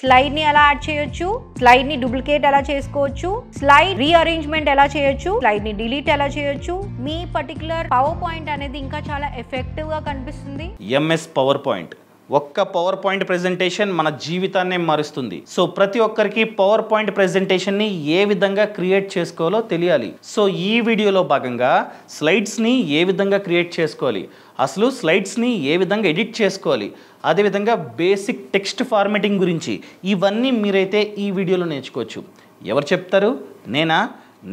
స్లైడ్ని ఎలా యాడ్ చేయొచ్చు, స్లైడ్ని డూప్లికేట్ ఎలా చేసుకోవచ్చు, స్లైడ్ రీఅరేంజ్మెంట్ ఎలా చేయొచ్చు, స్లైడ్ని డిలీట్ ఎలా చేయొచ్చు. మీ పర్టికులర్ పవర్ పాయింట్ అనేది ఇంకా చాలా ఎఫెక్టివ్గా కనిపిస్తుంది. ఎంఎస్ పవర్ పాయింట్ ఒక్క పవర్ పాయింట్ ప్రెజెంటేషన్ మన జీవితాన్నే మారుస్తుంది. సో ప్రతి ఒక్కరికి పవర్ పాయింట్ ప్రెజెంటేషన్ని ఏ విధంగా క్రియేట్ చేసుకోవాలో తెలియాలి. సో ఈ వీడియోలో భాగంగా స్లైడ్స్ని ఏ విధంగా క్రియేట్ చేసుకోవాలి, అసలు స్లైడ్స్ని ఏ విధంగా ఎడిట్ చేసుకోవాలి, అదేవిధంగా బేసిక్ టెక్స్ట్ ఫార్మాటింగ్ గురించి ఇవన్నీ మీరైతే ఈ వీడియోలో నేర్చుకోవచ్చు. ఎవరు చెప్తారు?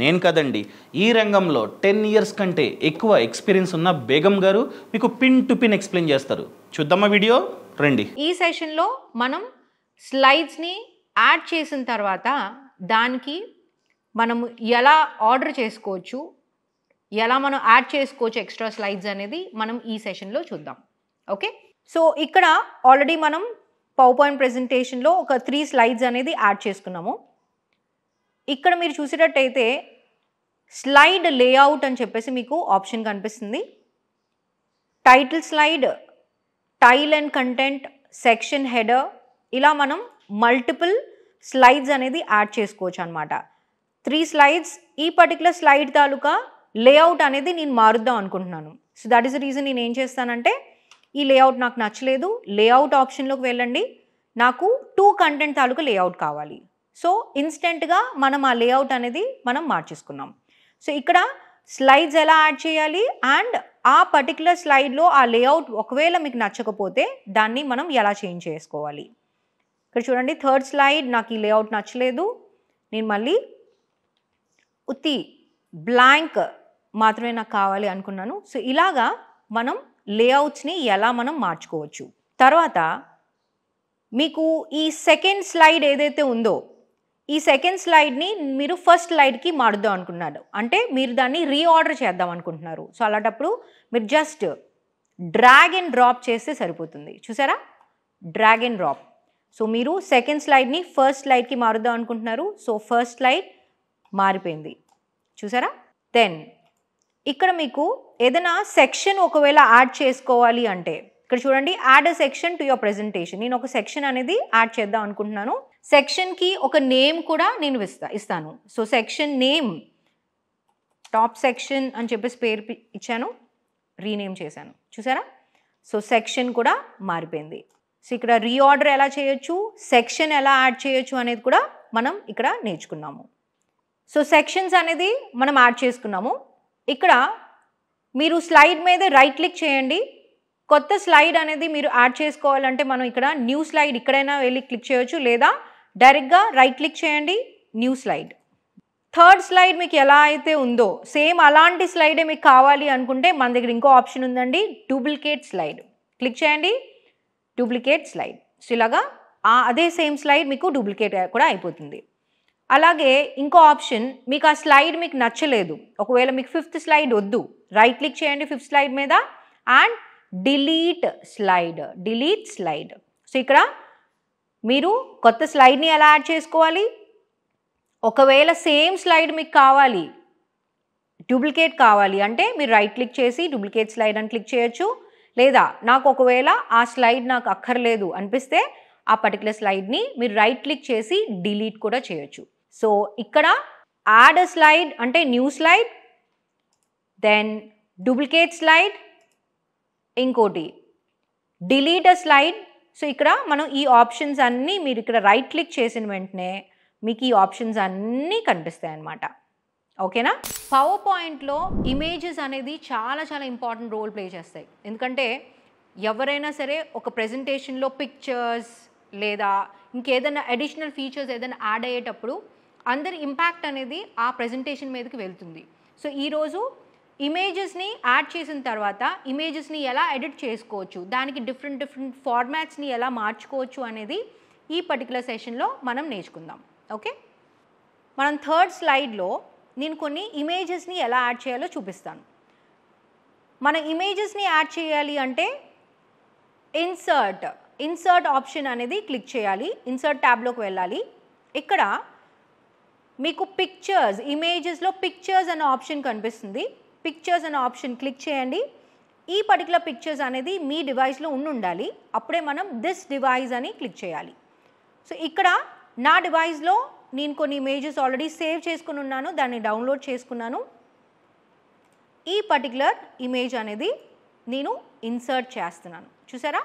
నేను కదండి. ఈ రంగంలో 10 ఇయర్స్ కంటే ఎక్కువ ఎక్స్పీరియన్స్ ఉన్న బేగం గారు మీకు పిన్ టు పిన్ ఎక్స్ప్లెయిన్ చేస్తారు. చూద్దామా వీడియో, రండి. ఈ సెషన్లో మనం స్లైడ్స్ని యాడ్ చేసిన తర్వాత దానికి మనము ఎలా ఆర్డర్ చేసుకోవచ్చు, ఎలా మనం యాడ్ చేసుకోవచ్చు ఎక్స్ట్రా స్లైడ్స్ అనేది మనం ఈ సెషన్లో చూద్దాం. ఓకే, సో ఇక్కడ ఆల్రెడీ మనం పవర్ పాయింట్ ప్రెజెంటేషన్లో ఒక 3 స్లైడ్స్ అనేది యాడ్ చేసుకున్నాము. ఇక్కడ మీరు చూసేటట్టయితే స్లైడ్ లేఅవుట్ అని చెప్పేసి మీకు ఆప్షన్ కనిపిస్తుంది. Title slide, title and content, section header, ఇలా మనం మల్టిపుల్ స్లైడ్స్ అనేది యాడ్ చేసుకోవచ్చు అనమాట. 3 స్లైడ్స్. ఈ పర్టికులర్ స్లైడ్ తాలూకా లేఅవుట్ అనేది నేను మారుద్దాం అనుకుంటున్నాను. So that is the reason నేను ఏం చేస్తానంటే, ఈ లేఅవుట్ నాకు నచ్చలేదు, లేఅవుట్ ఆప్షన్లోకి వెళ్ళండి, నాకు 2 కంటెంట్ తాలూకా లేఅవుట్ కావాలి. సో ఇన్స్టెంట్గా మనం ఆ లేఅవుట్ అనేది మనం మార్చేసుకున్నాం. సో ఇక్కడ స్లైడ్స్ ఎలా యాడ్ చేయాలి అండ్ ఆ పర్టికులర్ స్లైడ్లో ఆ లేఅవుట్ ఒకవేళ మీకు నచ్చకపోతే దాన్ని మనం ఎలా చేంజ్ చేసుకోవాలి. ఇక్కడ చూడండి, 3rd స్లైడ్ నాకు ఈ లేఅవుట్ నచ్చలేదు, నేను మళ్ళీ ఉత్తి బ్లాంక్ మాత్రమే నాకు కావాలి అనుకున్నాను. సో ఇలాగా మనం లేఅవుట్స్ని ఎలా మనం మార్చుకోవచ్చు. తర్వాత మీకు ఈ సెకండ్ స్లైడ్ ఏదైతే ఉందో, ఈ సెకండ్ స్లైడ్ని మీరు ఫస్ట్ స్లైడ్కి మారుద్దాం అనుకున్నారు, అంటే మీరు దాన్ని రీఆర్డర్ చేద్దాం అనుకుంటున్నారు. సో అలాంటప్పుడు మీరు జస్ట్ డ్రాగ్ అండ్ డ్రాప్ చేస్తే సరిపోతుంది. చూసారా, డ్రాగ్ అండ్ డ్రాప్. సో మీరు సెకండ్ స్లైడ్ని ఫస్ట్ స్లైడ్కి మారుద్దాం అనుకుంటున్నారు. సో ఫస్ట్ స్లైడ్ మారిపోయింది, చూసారా. దెన్ ఇక్కడ మీకు ఏదైనా సెక్షన్ ఒకవేళ యాడ్ చేసుకోవాలి అంటే ఇక్కడ చూడండి, add a section to your presentation. నేను ఒక సెక్షన్ అనేది యాడ్ చేద్దాం అనుకుంటున్నాను. సెక్షన్కి ఒక నేమ్ కూడా నేను ఇస్తాను. So section name top section అని చెప్పేసి పేరు ఇచ్చాను, రీనేమ్ చేశాను, చూసారా. సో సెక్షన్ కూడా మారిపోయింది. సో ఇక్కడ రీఆర్డర్ ఎలా చేయొచ్చు, సెక్షన్ ఎలా యాడ్ చేయొచ్చు అనేది కూడా మనం ఇక్కడ నేర్చుకున్నాము. సో సెక్షన్స్ అనేది మనం యాడ్ చేసుకున్నాము. ఇక్కడ మీరు స్లైడ్ మీద రైట్ క్లిక్ చేయండి. కొత్త స్లైడ్ అనేది మీరు యాడ్ చేసుకోవాలంటే మనం ఇక్కడ న్యూ స్లైడ్ ఇక్కడైనా వెళ్ళి క్లిక్ చేయొచ్చు, లేదా డైరెక్ట్గా రైట్ క్లిక్ చేయండి, న్యూ స్లైడ్. 3rd స్లైడ్ మీకు ఎలా అయితే ఉందో సేమ్ అలాంటి స్లైడే మీకు కావాలి అనుకుంటే మన దగ్గర ఇంకో ఆప్షన్ ఉందండి, డూప్లికేట్ స్లైడ్. క్లిక్ చేయండి, డూప్లికేట్ స్లైడ్. సో ఇలాగా అదే సేమ్ స్లైడ్ మీకు డూప్లికేట్ కూడా అయిపోతుంది. అలాగే ఇంకో ఆప్షన్, మీకు ఆ స్లైడ్ మీకు నచ్చలేదు, ఒకవేళ మీకు 5th స్లైడ్ వద్దు, రైట్ క్లిక్ చేయండి 5th స్లైడ్ మీద and delete slide, delete slide. So ఇక్కడ మీరు కొత్త స్లైడ్ని ఎలా యాడ్ చేసుకోవాలి, ఒకవేళ సేమ్ స్లైడ్ మీకు కావాలి, డూప్లికేట్ కావాలి అంటే మీరు రైట్ క్లిక్ చేసి డూప్లికేట్ స్లైడ్ అని క్లిక్ చేయొచ్చు, లేదా నాకు ఒకవేళ ఆ స్లైడ్ నాకు అక్కర్లేదు అనిపిస్తే ఆ పర్టికులర్ స్లైడ్ని మీరు రైట్ క్లిక్ చేసి డిలీట్ కూడా చేయొచ్చు. సో ఇక్కడ యాడ్ అ స్లైడ్ అంటే new slide, then duplicate slide, ఇంకోటి డిలీట్ అ స్లైడ్. సో ఇక్కడ మనం ఈ ఆప్షన్స్ అన్నీ మీరు ఇక్కడ రైట్ క్లిక్ చేసిన వెంటనే మీకు ఈ ఆప్షన్స్ అన్నీ కనిపిస్తాయి అన్నమాట. ఓకేనా. పవర్ పాయింట్లో ఇమేజెస్ అనేది చాలా చాలా ఇంపార్టెంట్ రోల్ ప్లే చేస్తాయి. ఎందుకంటే ఎవరైనా సరే ఒక ప్రెజెంటేషన్లో పిక్చర్స్ లేదా ఇంకేదైనా అడిషనల్ ఫీచర్స్ ఏదైనా యాడ్ అయ్యేటప్పుడు అందరి ఇంపాక్ట్ అనేది ఆ ప్రెజెంటేషన్ మీదకి వెళ్తుంది. సో ఈరోజు ఇమేజెస్ని యాడ్ చేసిన తర్వాత ఇమేజెస్ని ఎలా ఎడిట్ చేసుకోవచ్చు, దానికి డిఫరెంట్ ఫార్మాట్స్ని ఎలా మార్చుకోవచ్చు అనేది ఈ పర్టికులర్ సెషన్లో మనం నేర్చుకుందాం. ఓకే, మనం 3rd స్లైడ్లో నేను కొన్ని ఇమేజెస్ని ఎలా యాడ్ చేయాలో చూపిస్తాను. మన ఇమేజెస్ని యాడ్ చేయాలి అంటే ఇన్సర్ట్ ఆప్షన్ అనేది క్లిక్ చేయాలి, ఇన్సర్ట్ ట్యాబ్లోకి వెళ్ళాలి. ఇక్కడ మీకు పిక్చర్స్, ఇమేజెస్లో పిక్చర్స్ అనే ఆప్షన్ కనిపిస్తుంది. పిక్చర్స్ అనే ఆప్షన్ క్లిక్ చేయండి. ఈ పర్టికులర్ పిక్చర్స్ అనేది మీ డివైస్లో ఉండాలి, అప్పుడే మనం దిస్ డివైస్ అని క్లిక్ చేయాలి. సో ఇక్కడ నా డివైస్లో నేను కొన్ని ఇమేజెస్ ఆల్రెడీ సేవ్ చేసుకుని ఉన్నాను, దాన్ని డౌన్లోడ్ చేసుకున్నాను. ఈ పర్టికులర్ ఇమేజ్ అనేది నేను ఇన్సర్ట్ చేస్తున్నాను. చూసారా,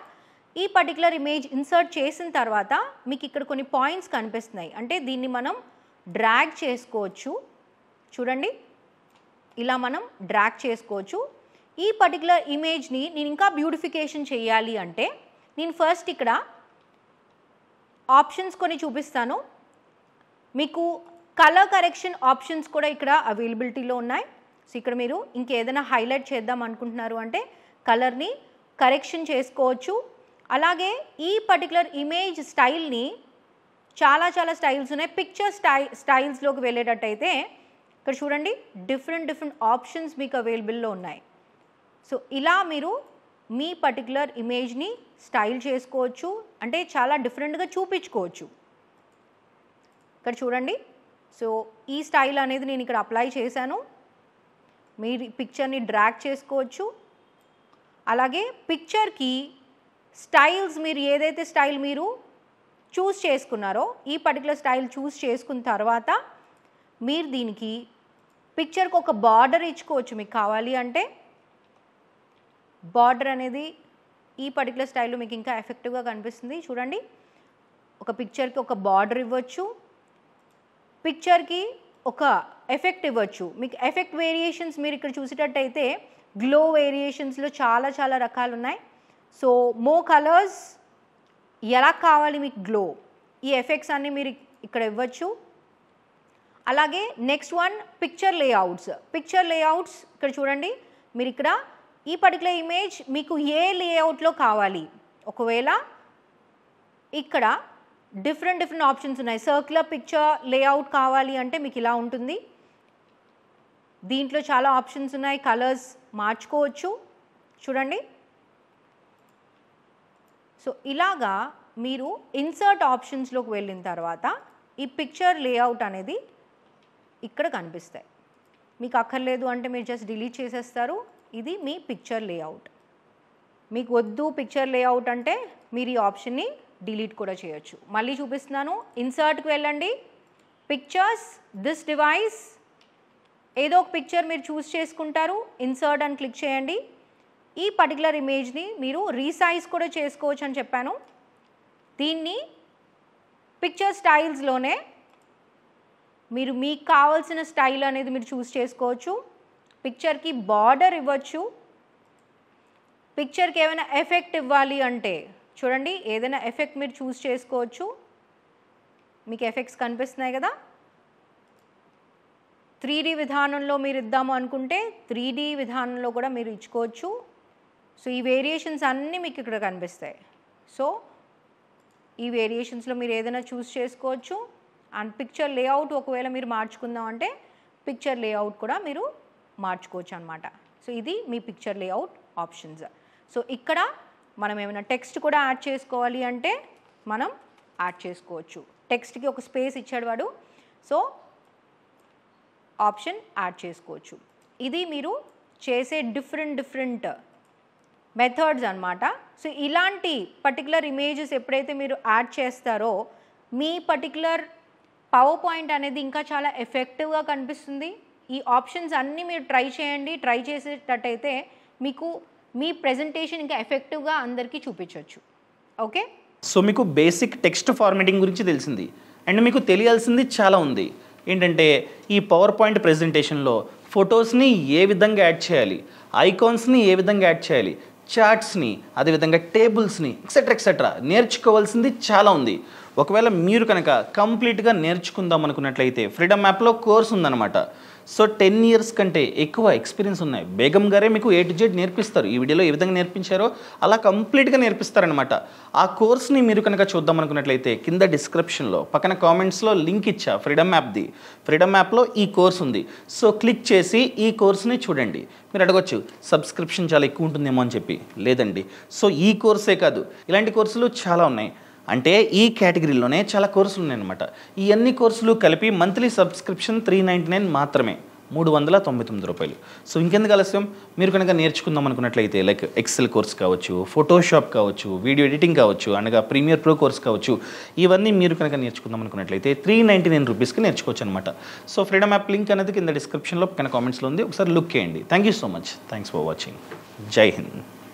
ఈ పర్టికులర్ ఇమేజ్ ఇన్సర్ట్ చేసిన తర్వాత మీకు ఇక్కడ కొన్ని పాయింట్స్ కనిపిస్తున్నాయి. అంటే దీన్ని మనం డ్రాగ్ చేసుకోవచ్చు. చూడండి, ఇలా మనం డ్రాగ్ చేసుకోవచ్చు. ఈ పర్టికులర్ ఇమేజ్ని నేను ఇంకా బ్యూటిఫికేషన్ చేయాలి అంటే నేను ఫస్ట్ ఇక్కడ ఆప్షన్స్ కొన్ని చూపిస్తాను. మీకు కలర్ కరెక్షన్ ఆప్షన్స్ కూడా ఇక్కడ అవైలబిలిటీలో ఉన్నాయి. సో ఇక్కడ మీరు ఇంకేదైనా హైలైట్ చేద్దాం అనుకుంటున్నారు అంటే కలర్ని కరెక్షన్ చేసుకోవచ్చు. అలాగే ఈ పర్టికులర్ ఇమేజ్ స్టైల్ని చాలా స్టైల్స్ ఉన్నాయి. పిక్చర్ స్టైల్స్లోకి వెళ్ళేటట్టయితే ఇక్కడ చూడండి, డిఫరెంట్ ఆప్షన్స్ మీకు అవైలబుల్లో ఉన్నాయి. సో ఇలా మీరు మీ పర్టికులర్ ఇమేజ్ని స్టైల్ చేసుకోవచ్చు, అంటే చాలా డిఫరెంట్గా చూపించుకోవచ్చు. ఇక్కడ చూడండి, సో ఈ స్టైల్ అనేది నేను ఇక్కడ అప్లై చేశాను. మీరు పిక్చర్ని డ్రాగ్ చేసుకోవచ్చు. అలాగే పిక్చర్కి స్టైల్స్, మీరు ఏదైతే స్టైల్ మీరు చూస్ చేసుకున్నారో ఈ పర్టికులర్ స్టైల్ చూస్ చేసుకున్న తర్వాత మీరు దీనికి పిక్చర్కి ఒక బార్డర్ ఇచ్చుకోవచ్చు. మీకు కావాలి అంటే బార్డర్ అనేది ఈ పర్టికులర్ స్టైల్లో మీకు ఇంకా ఎఫెక్టివ్గా కనిపిస్తుంది. చూడండి, ఒక పిక్చర్కి ఒక బార్డర్ ఇవ్వచ్చు, పిక్చర్కి ఒక ఎఫెక్ట్ ఇవ్వచ్చు. మీకు ఎఫెక్ట్ వేరియేషన్స్ మీరు ఇక్కడ చూసేటట్టయితే గ్లో వేరియేషన్స్లో చాలా రకాలు ఉన్నాయి. సో మో కలర్స్, ఎలా కావాలి మీకు గ్లో, ఈ ఎఫెక్ట్స్ అన్నీ మీరు ఇక్కడ ఇవ్వచ్చు. అలాగే next one picture layouts. Picture layouts ఇక్కడ చూడండి, మీరు ఇక్కడ ఈ పర్టికులర్ ఇమేజ్ మీకు ఏ లేఅవుట్లో కావాలి, ఒకవేళ ఇక్కడ డిఫరెంట్ ఆప్షన్స్ ఉన్నాయి. సర్క్యులర్ పిక్చర్ లేఅవుట్ కావాలి అంటే మీకు ఇలా ఉంటుంది. దీంట్లో చాలా ఆప్షన్స్ ఉన్నాయి, కలర్స్ మార్చుకోవచ్చు. చూడండి, సో ఇలాగా మీరు ఇన్సర్ట్ ఆప్షన్స్లోకి వెళ్ళిన తర్వాత ఈ పిక్చర్ లేఅవుట్ అనేది ఇక్కడ కనిపిస్తాయి. మీకు అక్కర్లేదు అంటే మీరు జస్ట్ డిలీట్ చేసేస్తారు. ఇది మీ పిక్చర్ లేఅవుట్. మీకు వద్దు పిక్చర్ లేఅవుట్ అంటే మీరు ఈ ఆప్షన్ని డిలీట్ కూడా చేయొచ్చు. మళ్ళీ చూపిస్తున్నాను, ఇన్సర్ట్కి వెళ్ళండి, పిక్చర్స్, దిస్ డివైస్, ఏదో ఒక పిక్చర్ మీరు చూస్ చేసుకుంటారు, ఇన్సర్ట్ అని క్లిక్ చేయండి. ఈ పర్టికులర్ ఇమేజ్ని మీరు రీసైజ్ కూడా చేసుకోవచ్చు అని చెప్పాను. దీన్ని పిక్చర్ స్టైల్స్లోనే మీరు మీకు కావాల్సిన స్టైల్ అనేది మీరు చూస్ చేసుకోవచ్చు. పిక్చర్కి బార్డర్ ఇవ్వచ్చు. పిక్చర్కి ఏమైనా ఎఫెక్ట్ ఇవ్వాలి అంటే చూడండి, ఏదైనా ఎఫెక్ట్ మీరు చూస్ చేసుకోవచ్చు. మీకు ఎఫెక్ట్స్ కనిపిస్తున్నాయి కదా. 3D విధానంలో మీరు ఇద్దాము అనుకుంటే 3D విధానంలో కూడా మీరు ఇచ్చుకోవచ్చు. సో ఈ వేరియేషన్స్ అన్నీ మీకు ఇక్కడ కనిపిస్తాయి. సో ఈ వేరియేషన్స్లో మీరు ఏదైనా చూస్ చేసుకోవచ్చు. అండ్ పిక్చర్ లేఅవుట్ ఒకవేళ మీరు మార్చుకుందాం అంటే పిక్చర్ లేఅవుట్ కూడా మీరు మార్చుకోవచ్చు అనమాట. సో ఇది మీ పిక్చర్ లేఅవుట్ ఆప్షన్స్. సో ఇక్కడ మనం ఏమైనా టెక్స్ట్ కూడా యాడ్ చేసుకోవాలి అంటే మనం యాడ్ చేసుకోవచ్చు. టెక్స్ట్కి ఒక స్పేస్ ఇచ్చాడు వాడు, సో ఆప్షన్ యాడ్ చేసుకోవచ్చు. ఇది మీరు చేసే డిఫరెంట్ మెథడ్స్ అనమాట. సో ఇలాంటి పర్టికులర్ ఇమేజెస్ ఎప్పుడైతే మీరు యాడ్ చేస్తారో మీ పర్టికులర్ పవర్ పాయింట్ అనేది ఇంకా చాలా ఎఫెక్టివ్గా కనిపిస్తుంది. ఈ ఆప్షన్స్ అన్నీ మీరు ట్రై చేయండి. ట్రై చేసేటట్టయితే మీకు మీ ప్రెజెంటేషన్ ఇంకా ఎఫెక్టివ్గా అందరికీ చూపించవచ్చు. ఓకే, సో మీకు బేసిక్ టెక్స్ట్ ఫార్మాటింగ్ గురించి తెలిసింది అండ్ మీకు తెలియాల్సింది చాలా ఉంది. ఏంటంటే ఈ పవర్ పాయింట్ ప్రెజెంటేషన్లో ఫొటోస్ని ఏ విధంగా యాడ్ చేయాలి, ఐకాన్స్ని ఏ విధంగా యాడ్ చేయాలి, చార్ట్స్ని, అదేవిధంగా టేబుల్స్ని ఎక్సెట్రా నేర్చుకోవాల్సింది చాలా ఉంది. ఒకవేళ మీరు కనుక కంప్లీట్గా నేర్చుకుందాం అనుకున్నట్లయితే ఫ్రీడమ్ యాప్లో కోర్స్ ఉందన్నమాట. సో 10 years కంటే ఎక్కువ ఎక్స్పీరియన్స్ ఉన్నాయి. బేగం గారే మీకు A to Z నేర్పిస్తారు. ఈ వీడియోలో ఏ విధంగా నేర్పించారో అలా కంప్లీట్గా నేర్పిస్తారనమాట. ఆ కోర్స్ని మీరు కనుక చూద్దాం అనుకున్నట్లయితే కింద డిస్క్రిప్షన్లో పక్కన కామెంట్స్లో లింక్ ఇచ్చా ఫ్రీడమ్ యాప్ది. ఫ్రీడమ్ యాప్లో ఈ కోర్స్ ఉంది. సో క్లిక్ చేసి ఈ కోర్స్ని చూడండి. మీరు అడగొచ్చు సబ్స్క్రిప్షన్ చాలా ఎక్కువ ఉంటుందేమో అని చెప్పి. లేదండి, సో ఈ కోర్సే కాదు, ఇలాంటి కోర్సులు చాలా ఉన్నాయి. అంటే ఈ కేటగిరీలోనే చాలా కోర్సులు ఉన్నాయన్నమాట. ఈ అన్ని కోర్సులు కలిపి మంత్లీ సబ్స్క్రిప్షన్ $399 మాత్రమే. రూపాయలు. సో ఇంకెందుకు ఆలస్యం, మీరు కనుక నేర్చుకుందాం అనుకున్నట్లయితే లైక్ ఎక్సెల్ కోర్స్ కావచ్చు, ఫోటోషాప్ కావచ్చు, వీడియో ఎడిటింగ్ కావచ్చు, అనగా ప్రీమియర్ ప్రో కోర్స్ కావచ్చు, ఇవన్నీ మీరు కనుక నేర్చుకుందాం అనుకున్నట్లయితే 399 రూపీస్కి నేర్చుకోవచ్చు అనమాట. సో ఫ్రీడమ్ యాప్ లింక్ అనేది కింద డిస్క్రిప్షన్లో పక్కన కామెంట్స్లో ఉంది, ఒకసారి లుక్ చేయండి. Thank you so much. Thanks for watching. జై హింద్.